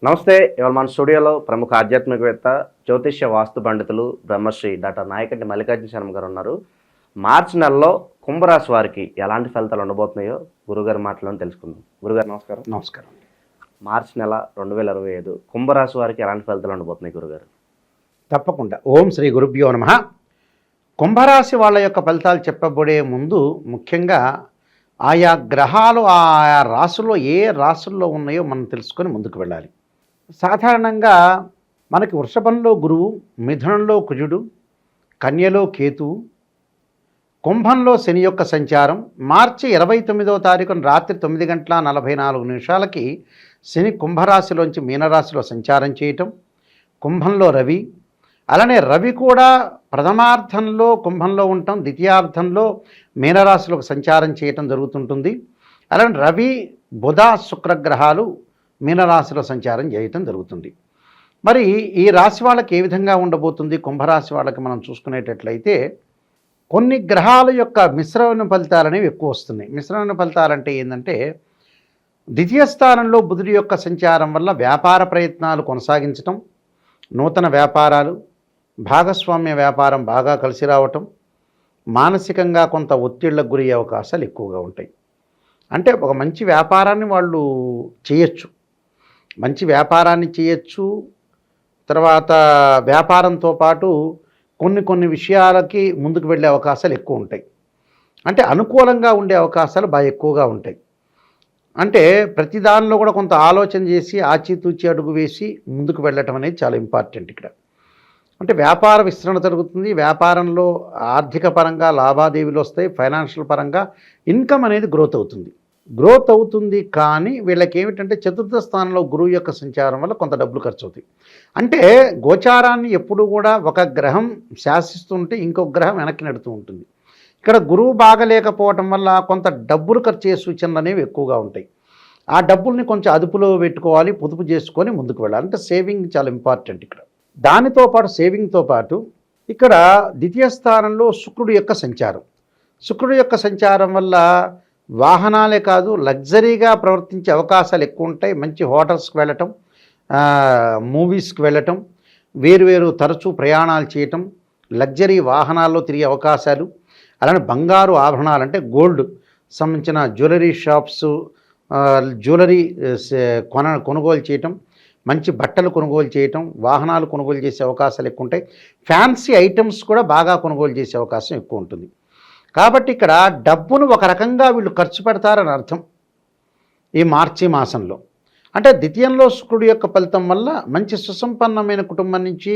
నమస్తే. ఇవాళ మన స్టూడియోలో ప్రముఖ ఆధ్యాత్మికవేత్త, జ్యోతిష్య వాస్తు పండితులు బ్రహ్మశ్రీ డాక్టర్ నాయకంటి మల్లికార్జున శర్మ గారు ఉన్నారు. మార్చి నెలలో కుంభరాశి వారికి ఎలాంటి ఫలితాలు ఉండబోతున్నాయో గురుగారి మాటలను తెలుసుకుందాం. గురుగారు నమస్కారం. నమస్కారం. మార్చి నెల 2025 కుంభరాశి వారికి ఎలాంటి ఫలితాలు ఉండబోతున్నాయి గురుగారు? తప్పకుండా. ఓం శ్రీ గురుభ్యో నమః. కుంభరాశి వాళ్ళ యొక్క ఫలితాలు చెప్పబడే ముందు ముఖ్యంగా ఆయా గ్రహాలు ఆయా రాశుల్లో ఏ రాశుల్లో ఉన్నాయో మనం తెలుసుకొని ముందుకు వెళ్ళాలి. సాధారణంగా మనకి వృషభంలో గురువు, మిథునంలో కుజుడు, కన్యలో కేతువు, కుంభంలో శని యొక్క సంచారం. మార్చి 29వ తారీఖున రాత్రి 9:44 శని కుంభరాశిలోంచి మీనరాశిలో సంచారం చేయటం, కుంభంలో రవి, అలానే రవి కూడా ప్రథమార్థంలో కుంభంలో ఉండటం, ద్వితీయార్థంలో మీనరాశిలోకి సంచారం చేయటం జరుగుతుంటుంది. అలానే రవి, బుధ, శుక్రగ్రహాలు మీనరాశిలో సంచారం చేయటం జరుగుతుంది. మరి ఈ రాశి వాళ్ళకి ఏ విధంగా ఉండబోతుంది? కుంభరాశి వాళ్ళకి మనం చూసుకునేటట్లయితే కొన్ని గ్రహాల యొక్క మిశ్రమ ఫలితాలు అనేవి ఎక్కువ వస్తున్నాయి. మిశ్రమ ఫలితాలు అంటే ఏంటంటే, ద్వితీయ స్థానంలో బుధుడి యొక్క సంచారం వల్ల వ్యాపార ప్రయత్నాలు కొనసాగించటం, నూతన వ్యాపారాలు, భాగస్వామ్య వ్యాపారం బాగా కలిసి రావటం, మానసికంగా కొంత ఒత్తిళ్లకు గురి అయ్యే అవకాశాలు ఎక్కువగా ఉంటాయి. అంటే ఒక మంచి వ్యాపారాన్ని వాళ్ళు చేయొచ్చు, మంచి వ్యాపారాన్ని చేయొచ్చు. తర్వాత వ్యాపారంతో పాటు కొన్ని విషయాలకి ముందుకు వెళ్ళే అవకాశాలు ఎక్కువ ఉంటాయి. అంటే అనుకూలంగా ఉండే అవకాశాలు బాగా ఎక్కువగా ఉంటాయి. అంటే ప్రతి దానిలో కూడా కొంత ఆలోచన చేసి ఆచితూచి అడుగు వేసి ముందుకు వెళ్ళటం అనేది చాలా ఇంపార్టెంట్ ఇక్కడ. అంటే వ్యాపార విస్తరణ జరుగుతుంది. వ్యాపారంలో ఆర్థిక పరంగా లావాదేవీలు వస్తాయి. ఫైనాన్షియల్ పరంగా ఇన్కమ్ అనేది గ్రోత్ అవుతుంది. కానీ వీళ్ళకి ఏమిటంటే చతుర్థ స్థానంలో గురువు యొక్క సంచారం వల్ల కొంత డబ్బులు ఖర్చు అవుతాయి. అంటే గోచారాన్ని ఎప్పుడు కూడా ఒక గ్రహం శాసిస్తుంటే ఇంకొక గ్రహం వెనక్కి నెడుతూ ఉంటుంది. ఇక్కడ గురువు బాగలేకపోవటం వల్ల కొంత డబ్బులు ఖర్చు అయ్యే సూచనలు అనేవి ఎక్కువగా ఉంటాయి. ఆ డబ్బుల్ని కొంచెం అదుపులో పెట్టుకోవాలి, పొదుపు చేసుకొని ముందుకు వెళ్ళాలి. అంటే సేవింగ్ చాలా ఇంపార్టెంట్ ఇక్కడ. దానితో పాటు సేవింగ్తో పాటు ఇక్కడ ద్వితీయ స్థానంలో శుక్రుడు యొక్క సంచారం వల్ల వాహనాలే కాదు లగ్జరీగా ప్రవర్తించే అవకాశాలు ఎక్కువ ఉంటాయి. మంచి హోటల్స్కి వెళ్ళటం, మూవీస్కి వెళ్ళటం, వేరు తరచూ ప్రయాణాలు చేయటం, లగ్జరీ వాహనాల్లో తిరిగే అవకాశాలు, అలానే బంగారు ఆభరణాలు అంటే గోల్డ్ సంబంధించిన జ్యువెలరీ షాప్స్, జ్యువెలరీ కొనుగోలు చేయటం, మంచి బట్టలు కొనుగోలు చేయటం, వాహనాలు కొనుగోలు చేసే అవకాశాలు ఎక్కువ ఉంటాయి. ఫ్యాన్సీ ఐటమ్స్ కూడా బాగా కొనుగోలు చేసే అవకాశం ఎక్కువ ఉంటుంది. కాబట్టి ఇక్కడ డబ్బును ఒక రకంగా వీళ్ళు ఖర్చు పెడతారని అర్థం ఈ మార్చి మాసంలో. అంటే ద్వితీయంలో శుక్రుడి యొక్క ఫలితం వల్ల మంచి సుసంపన్నమైన కుటుంబం నుంచి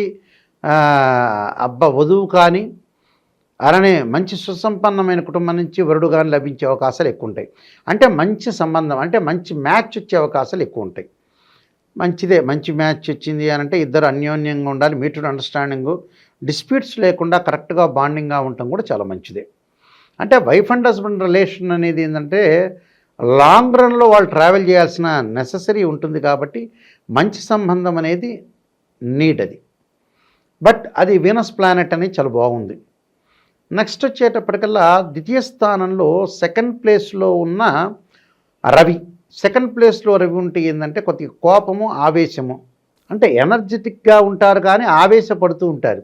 వధువు కానీ అలానే మంచి సుసంపన్నమైన కుటుంబం నుంచి వరుడు కానీ లభించే అవకాశాలు ఎక్కువ ఉంటాయి. అంటే మంచి సంబంధం, అంటే మంచి మ్యాచ్ వచ్చే అవకాశాలు ఎక్కువ ఉంటాయి. మంచి మ్యాచ్ వచ్చింది అని అంటే ఇద్దరు అన్యోన్యంగా ఉండాలి, మ్యూచువల్ అండర్స్టాండింగు, డిస్ప్యూట్స్ లేకుండా కరెక్ట్గా బాండింగ్గా ఉండటం కూడా చాలా మంచిదే. అంటే వైఫ్ అండ్ హస్బెండ్ రిలేషన్ అనేది ఏంటంటే లాంగ్ రన్లో వాళ్ళు ట్రావెల్ చేయాల్సిన నెససరీ ఉంటుంది. కాబట్టి మంచి సంబంధం అనేది నీడ్ అది. బట్ అది వీనస్ ప్లానెట్ అనేది చాలా బాగుంది. నెక్స్ట్ వచ్చేటప్పటికల్లా ద్వితీయ స్థానంలో సెకండ్ ప్లేస్లో ఉన్న రవి. సెకండ్ ప్లేస్లో రవి ఉంటే ఏంటంటే కొద్దిగా కోపము, ఆవేశము, అంటే ఎనర్జెటిక్గా ఉంటారు కానీ ఆవేశపడుతూ ఉంటారు.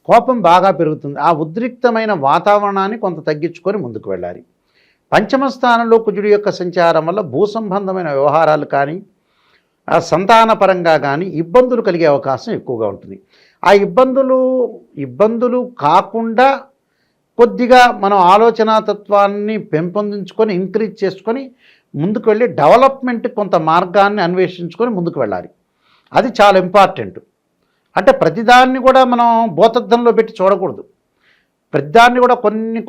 కోపం బాగా పెరుగుతుంది. ఆ ఉద్రిక్తమైన వాతావరణాన్ని కొంత తగ్గించుకొని ముందుకు వెళ్ళాలి. పంచమ స్థానంలో కుజుడి యొక్క సంచారం వల్ల భూ సంబంధమైన వ్యవహారాలు కానీ సంతానపరంగా కానీ ఇబ్బందులు కలిగే అవకాశం ఎక్కువగా ఉంటుంది. ఆ ఇబ్బందులు కాకుండా కొద్దిగా మనం ఆలోచనాతత్వాన్ని పెంపొందించుకొని ఇంక్రీజ్ చేసుకొని ముందుకు వెళ్ళి డెవలప్మెంట్ కొంత మార్గాన్ని అన్వేషించుకొని ముందుకు వెళ్ళాలి. అది చాలా ఇంపార్టెంట్. అంటే ప్రతిదాన్ని కూడా మనం భూతద్దంలో పెట్టి చూడకూడదు. ప్రతిదాన్ని కూడా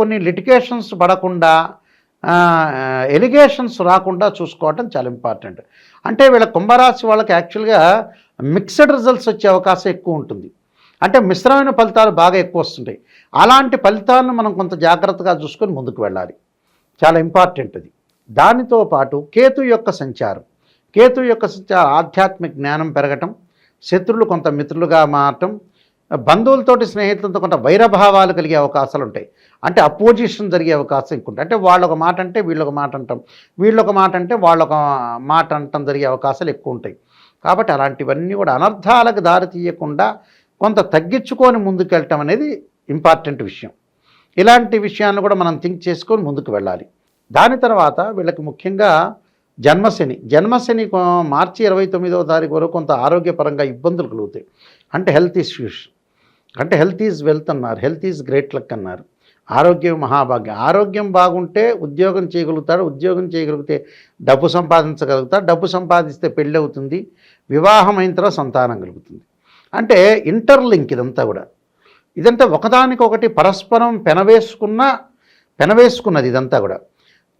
కొన్ని లిటిగేషన్స్ పడకుండా, ఎలిగేషన్స్ రాకుండా చూసుకోవటం చాలా ఇంపార్టెంట్. అంటే వీళ్ళ కుంభరాశి వాళ్ళకి యాక్చువల్గా మిక్స్డ్ రిజల్ట్స్ వచ్చే అవకాశం ఎక్కువ ఉంటుంది. అంటే మిశ్రమైన ఫలితాలు బాగా ఎక్కువ వస్తుంటాయి. అలాంటి ఫలితాలను మనం కొంత జాగ్రత్తగా చూసుకొని ముందుకు వెళ్ళాలి. చాలా ఇంపార్టెంట్ అది. దానితో పాటు కేతు యొక్క సంచారం ఆధ్యాత్మిక జ్ఞానం పెరగటం, శత్రులు కొంత మిత్రులుగా మారటం, బంధువులతోటి స్నేహితులతో కొంత వైరభావాలు కలిగే అవకాశాలు ఉంటాయి. అంటే అపోజిషన్ జరిగే అవకాశం ఎక్కువ ఉంటుంది. అంటే వాళ్ళొక మాట అంటే వీళ్ళొక మాట అంటాం, వీళ్ళొక మాట అంటే వాళ్ళొక మాట అంటాం జరిగే అవకాశాలు ఎక్కువ ఉంటాయి. కాబట్టి అలాంటివన్నీ కూడా అనర్థాలకు దారి తీయకుండా కొంత తగ్గించుకొని ముందుకెళ్ళటం అనేది ఇంపార్టెంట్ విషయం. ఇలాంటి విషయాన్ని కూడా మనం థింక్ చేసుకొని ముందుకు వెళ్ళాలి. దాని తర్వాత వీళ్ళకి ముఖ్యంగా జన్మశని మార్చి 29వ తారీఖు వరకు కొంత ఆరోగ్యపరంగా ఇబ్బందులు కలుగుతాయి. అంటే హెల్త్ ఇష్యూస్, అంటే హెల్త్ ఈజ్ వెల్త్ అన్నారు, హెల్త్ ఈజ్ గ్రేట్ లక్ అన్నారు. ఆరోగ్యం మహాభాగ్యం. ఆరోగ్యం బాగుంటే ఉద్యోగం చేయగలుగుతాడు, ఉద్యోగం చేయగలిగితే డబ్బు సంపాదించగలుగుతాడు, డబ్బు సంపాదిస్తే పెళ్ళి అవుతుంది, వివాహం అయిన తర్వాత సంతానం కలుగుతుంది. అంటే ఇంటర్లింక్ ఇదంతా ఒకదానికొకటి పరస్పరం పెనవేసుకున్నది ఇదంతా కూడా.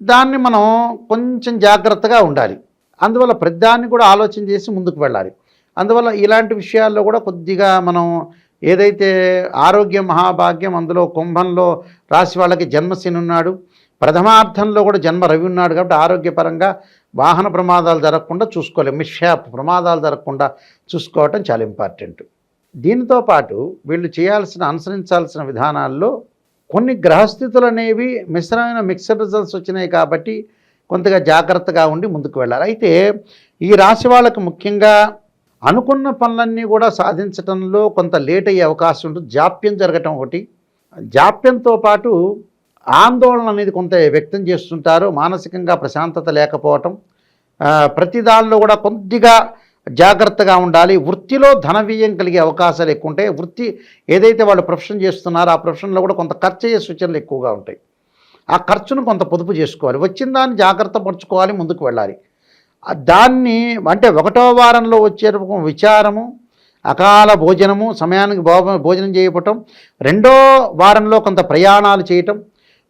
దాన్ని మనం కొంచెం జాగ్రత్తగా ఉండాలి. అందువల్ల ప్రతిదాన్ని కూడా ఆలోచన చేసి ముందుకు వెళ్ళాలి. అందువల్ల ఇలాంటి విషయాల్లో కూడా కొద్దిగా మనం ఏదైతే ఆరోగ్యం మహాభాగ్యం, అందులో కుంభంలో రాశి వాళ్ళకి జన్మశని ఉన్నాడు, ప్రథమార్థంలో కూడా జన్మ రవి ఉన్నాడు. కాబట్టి ఆరోగ్యపరంగా వాహన ప్రమాదాలు జరగకుండా చూసుకోవాలి, మిస్హ్యాప్ ప్రమాదాలు జరగకుండా చూసుకోవటం చాలా ఇంపార్టెంట్. దీనితో పాటు వీళ్ళు అనుసరించాల్సిన విధానాల్లో కొన్ని గ్రహస్థితులు అనేవి మిక్స్డ్ రిజల్ట్స్ వచ్చినాయి. కాబట్టి కొంతగా జాగ్రత్తగా ఉండి ముందుకు వెళ్ళాలి. అయితే ఈ రాశి వాళ్ళకు ముఖ్యంగా అనుకున్న పనులన్నీ కూడా సాధించడంలో కొంత లేట్ అయ్యే అవకాశం ఉంటుంది. జాప్యం జరగటం ఒకటి. జాప్యంతో పాటు ఆందోళన అనేది కొంత వ్యక్తం చేస్తుంటారు. మానసికంగా ప్రశాంతత లేకపోవటం, ప్రతి దానిలో కూడా కొద్దిగా జాగ్రత్తగా ఉండాలి. వృత్తిలో ధన వ్యయం కలిగే అవకాశాలు ఎక్కువ ఉంటాయి. వృత్తి ఏదైతే వాళ్ళు ప్రొఫెషన్ చేస్తున్నారో ఆ ప్రొఫెషన్లో కూడా కొంత ఖర్చు అయ్యే సూచనలు ఎక్కువగా ఉంటాయి. ఆ ఖర్చును కొంత పొదుపు చేసుకోవాలి, వచ్చిన దాన్ని జాగ్రత్త పరుచుకోవాలి, ముందుకు వెళ్ళాలి. దాన్ని అంటే 1వ వారంలో వచ్చే విచారము, అకాల భోజనము, సమయానికి భోజనం చేయటం, 2వ వారంలో కొంత ప్రయాణాలు చేయటం,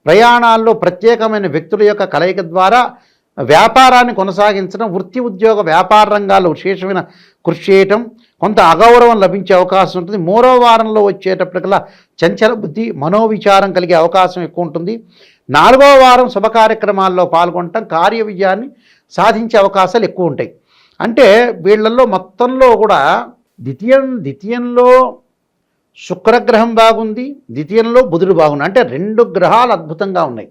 ప్రయాణాల్లో ప్రత్యేకమైన వ్యక్తుల యొక్క కలయిక ద్వారా వ్యాపారాన్ని కొనసాగించడం, వృత్తి ఉద్యోగ వ్యాపార రంగాల్లో విశేషమైన కృషి చేయటం, కొంత అగౌరవం లభించే అవకాశం ఉంటుంది. 3వ వారంలో వచ్చేటప్పటికల్లా చంచల బుద్ధి, మనోవిచారం కలిగే అవకాశం ఎక్కువ ఉంటుంది. 4వ వారం శుభ కార్యక్రమాల్లో పాల్గొనటం, కార్య విజయాన్ని సాధించే అవకాశాలు ఎక్కువ ఉంటాయి. అంటే వీళ్ళల్లో మొత్తంలో కూడా ద్వితీయంలో శుక్రగ్రహం బాగుంది, ద్వితీయంలో బుధుడు బాగుంది. అంటే 2 గ్రహాలు అద్భుతంగా ఉన్నాయి.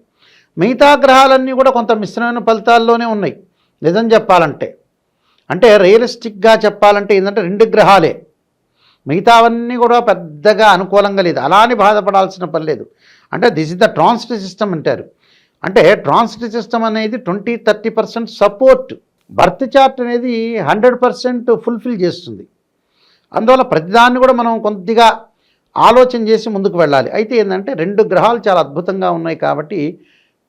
మిగతా గ్రహాలన్నీ కూడా కొంత మిశ్రమైన ఫలితాల్లోనే ఉన్నాయి. నిజం చెప్పాలంటే, అంటే రియలిస్టిక్గా చెప్పాలంటే ఏంటంటే 2 గ్రహాలే, మిగతావన్నీ కూడా పెద్దగా అనుకూలంగా లేదు. అలానే బాధపడాల్సిన పని లేదు. అంటే this is the transit system అంటారు. అంటే ట్రాన్సిట్ సిస్టమ్ అనేది 20-30% సపోర్ట్. బర్త్ చార్ట్ అనేది 100% ఫుల్ఫిల్ చేస్తుంది. అందువల్ల ప్రతిదాన్ని కూడా మనం కొద్దిగా ఆలోచన చేసి ముందుకు వెళ్ళాలి. అయితే ఏంటంటే 2 గ్రహాలు చాలా అద్భుతంగా ఉన్నాయి కాబట్టి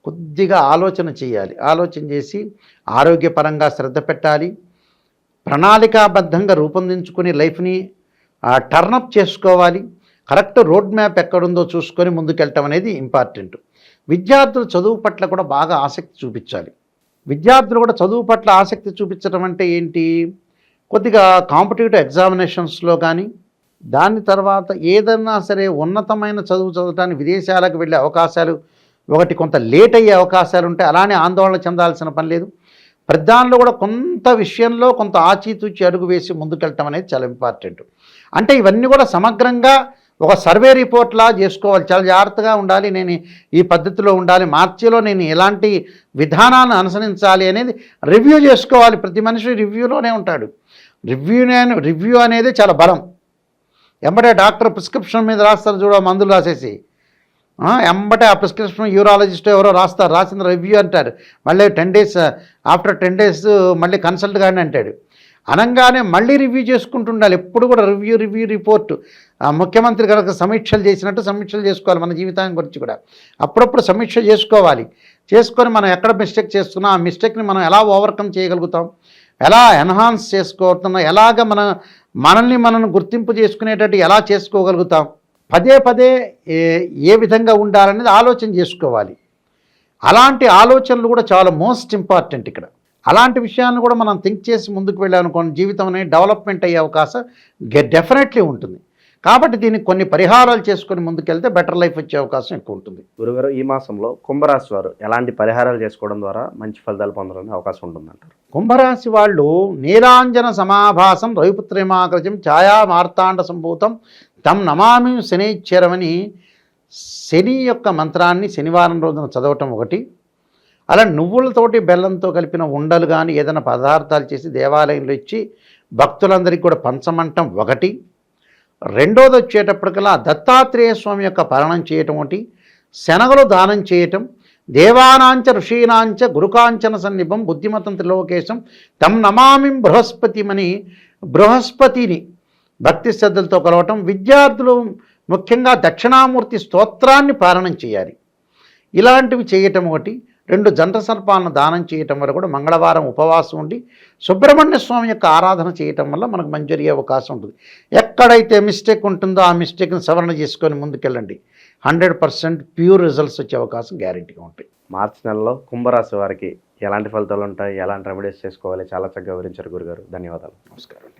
కొద్దిగా ఆలోచన చేయాలి. ఆలోచన చేసి ఆరోగ్యపరంగా శ్రద్ధ పెట్టాలి. ప్రణాళికాబద్ధంగా రూపొందించుకుని లైఫ్ని టర్నప్ చేసుకోవాలి. కరెక్ట్ రోడ్ మ్యాప్ ఎక్కడుందో చూసుకొని ముందుకెళ్ళటం అనేది ఇంపార్టెంట్. విద్యార్థులు చదువు పట్ల కూడా బాగా ఆసక్తి చూపించాలి. విద్యార్థులు కూడా చదువు పట్ల ఆసక్తి చూపించడం అంటే ఏంటి, కొద్దిగా కాంపిటేటివ్ ఎగ్జామినేషన్స్లో కానీ, దాని తర్వాత ఏదన్నా సరే ఉన్నతమైన చదువు చదవటానికి విదేశాలకు వెళ్ళే అవకాశాలు ఒకటి కొంత లేట్ అయ్యే అవకాశాలు ఉంటాయి. అలానే ఆందోళన చెందాల్సిన పని లేదు. ప్రధానంలో కూడా కొంత విషయంలో కొంత ఆచితూచి అడుగు వేసి ముందుకెళ్ళటం అనేది చాలా ఇంపార్టెంట్. అంటే ఇవన్నీ కూడా సమగ్రంగా ఒక సర్వే రిపోర్ట్లా చేసుకోవాలి. చాలా జాగ్రత్తగా ఉండాలి. నేను ఈ పద్ధతిలో ఉండాలి, మార్చిలో నేను ఎలాంటి విధానాన్ని అనుసరించాలి అనేది రివ్యూ చేసుకోవాలి. ప్రతి మనిషి రివ్యూలోనే ఉంటాడు. రివ్యూ అనేది చాలా బలం. ఎంబటే డాక్టర్ ప్రిస్క్రిప్షన్ మీద రాస్తారు చూడ, మందులు రాసేసి ఎంబటే ఆ ప్రిస్క్రిప్షన్ యూరాలజిస్ట్ ఎవరో రాస్తారు, రాసిన రివ్యూ అంటారు. మళ్ళీ 10 days ఆఫ్టర్ 10 days మళ్ళీ కన్సల్ట్ కానీ అంటాడు. అనగానే మళ్ళీ రివ్యూ చేసుకుంటుండాలి. ఎప్పుడు కూడా రివ్యూ రిపోర్టు. ముఖ్యమంత్రి కనుక సమీక్షలు చేసినట్టు సమీక్షలు చేసుకోవాలి. మన జీవితాన్ని గురించి కూడా అప్పుడప్పుడు సమీక్ష చేసుకోవాలి. చేసుకొని మనం ఎక్కడ మిస్టేక్ చేస్తున్నాం, ఆ మిస్టేక్ని మనం ఎలా ఓవర్కమ్ చేయగలుగుతాం, ఎలా ఎన్హాన్స్ చేసుకోగలుగుతున్నాం, ఎలాగ మనల్ని గుర్తింపు చేసుకునేటట్టు ఎలా చేసుకోగలుగుతాం, పదే ఏ విధంగా ఉండాలనేది ఆలోచన చేసుకోవాలి. అలాంటి ఆలోచనలు కూడా చాలా మోస్ట్ ఇంపార్టెంట్ ఇక్కడ. అలాంటి విషయాన్ని కూడా మనం థింక్ చేసి ముందుకు వెళ్ళామనుకోండి, జీవితం అనేది డెవలప్మెంట్ అయ్యే అవకాశం డెఫినెట్లీ ఉంటుంది. కాబట్టి దీనికి కొన్ని పరిహారాలు చేసుకొని ముందుకెళ్తే బెటర్ లైఫ్ వచ్చే అవకాశం ఎక్కువ ఉంటుంది. గురుగారు, ఈ మాసంలో కుంభరాశి వారు ఎలాంటి పరిహారాలు చేసుకోవడం ద్వారా మంచి ఫలితాలు పొందడానికి అవకాశం ఉంటుందంటారు? కుంభరాశి వాళ్ళు నీలాంజన సమాభాసం రవిపుత్రేమాగ్రజం ఛాయా మార్తాండ సంభూతం తం నమామి శనైశ్చరమని శని యొక్క మంత్రాన్ని శనివారం రోజున చదవటం ఒకటి. అలా నువ్వులతోటి బెల్లంతో కలిపిన ఉండలు కానీ ఏదైనా పదార్థాలు చేసి దేవాలయంలో ఇచ్చి భక్తులందరికీ కూడా పంచమంటం ఒకటి. రెండోది వచ్చేటప్పటికల్లా దత్తాత్రేయ స్వామి యొక్క పాలనం చేయటం ఒకటి, శనగలు దానం చేయటం, దేవానాంచ ఋషీనాంచ గురుకాంచన సన్నిభం బుద్ధిమతం త్రిలోకేశం తం నమామిం బృహస్పతిమని బృహస్పతిని భక్తి శ్రద్ధలతో కలవటం. విద్యార్థులు ముఖ్యంగా దక్షిణామూర్తి స్తోత్రాన్ని పాలనం చేయాలి. ఇలాంటివి చేయటం ఒకటి. 2 జంట సర్పాలను దానం చేయటం వల్ల కూడా మంగళవారం ఉపవాసం ఉండి సుబ్రహ్మణ్య స్వామి యొక్క ఆరాధన చేయటం వల్ల మనకు మంచి జరిగే అవకాశం ఉంటుంది. ఎక్కడైతే మిస్టేక్ ఉంటుందో ఆ మిస్టేక్ని సవరణ చేసుకొని ముందుకెళ్ళండి. 100% ప్యూర్ రిజల్ట్స్ వచ్చే అవకాశం గ్యారెంటీగా ఉంటాయి. మార్చి నెలలో కుంభరాశి వారికి ఎలాంటి ఫలితాలు ఉంటాయి, ఎలాంటి రెమెడీస్ చేసుకోవాలి, చాలా చక్కగా వివరించారు గురుగారు. ధన్యవాదాలు. నమస్కారం.